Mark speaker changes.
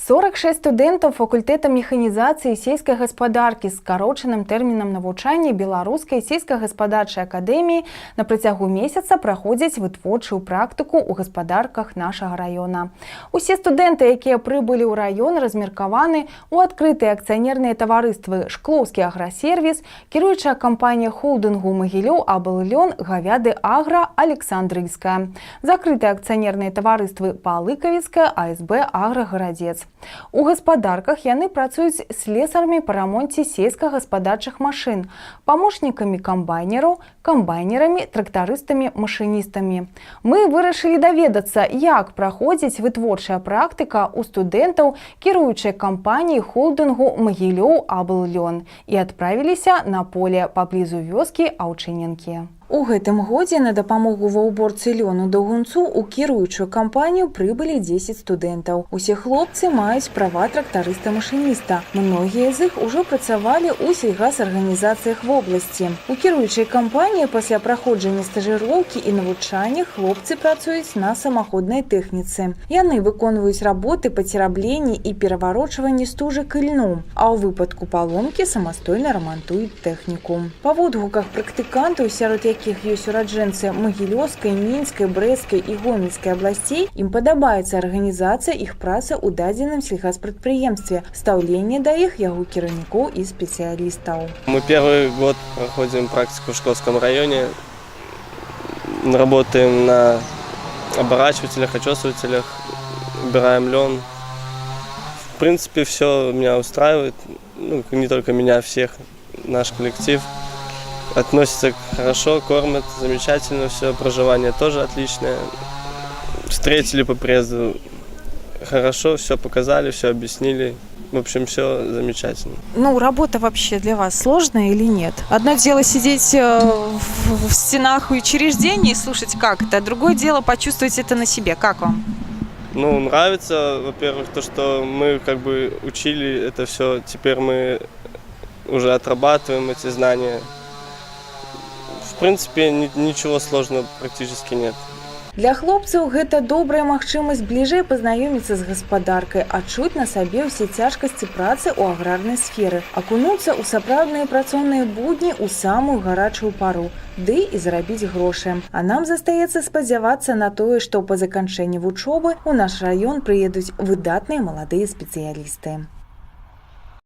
Speaker 1: 46 студэнтаў факультэта механізацыі сельскай гаспадаркі з скарочаным тэрмінам навучання Беларускай сельскагаспадарчай акадэміі на працягу месяца праходзяць вытворчую практыку ў гаспадарках нашага раёна. Усе студэнты, якія прыбылі ў раён, размеркаваны ў адкрытыя акцыянерныя таварыствы «Шклоўскі аграсервіс», кіруючая кампанія холдынгу «Магілёў Абллён», «Гавяды Агра», «Александрыйская», закрытыя акцыянерныя таварыствы «Палыкавіцкая», «АСБ Аграгарадзец». У гаспадарках яны працуюць слесарамі па рамонце сельскагаспадарчых машын, памочнікамі камбайнераў, камбайнерамі, трактарыстамі, машыністамі. Мы вырашылі даведацца, як праходзіць вытворчая практыка ў студэнтаў кіруючай кампаніі холдынгу «Магілёў Абллён» і адправіліся на поле паблізу вёскі Аўчыненкі. У гэтым годзе на дапамогу ва ўборцы лёну да гунцу ў кіруючую кампанію прыбылі 10 студэнтаў. Усе хлопцы маюць права трактарыста-машыніста. Многія з іх ужо працавалі ў сельгасарганізацыях вобласці. У кіруючай кампаніі пасля праходжання стажыроўкі і навучання хлопцы працуюць на самаходнай тэхніцы. Яны выконваюць работы па церабленні і пераварочванні стужак і льну, а ў выпадку паломкі самастойна рамантуюць тэхніку. Па водгуках практыкантаў, сярод якіх ёсць ураджэнцы Магілёўскай, Мінскай, Брэсцкай і Гомельскай абласцей, ім падабаецца арганізацыя іх працы ў дадзеным сельхазпрадпрыемстве, стаўленне да іх яго кіраўнікоў і спецыялістаў.
Speaker 2: Мы первый год проходим практику в Шкловском районе. Работаем на оборачивателях, очесывателях, убираем лен. В принципе, все меня устраивает. Ну, не только меня, всех, наш коллектив. Относятся хорошо, кормят замечательно, все, проживание тоже отличное. Встретили по приезду хорошо, все показали, все объяснили. В общем, все замечательно.
Speaker 3: Ну, работа вообще для вас сложная или нет? Одно дело сидеть в стенах учреждений и слушать как это, а другое дело почувствовать это на себе. Как вам?
Speaker 2: Ну, нравится, во-первых, то, что мы как бы учили это все, теперь мы уже отрабатываем эти знания. В принципе, ничего сложного практически нет.
Speaker 1: Для хлопцаў гэта добрая магчымасць бліжэй пазнаёміцца з гаспадаркай, адчуць на сабе ўсе цяжкасці працы ў аграрнай сферы, акунуцца ў сапраўдныя працоўныя будні ў самую гарачую пару, ды і зарабіць грошы. А нам застаецца спадзявацца на тое, што па заканчэнні вучобы ў наш раён прыедуць выдатныя маладыя спецыялісты.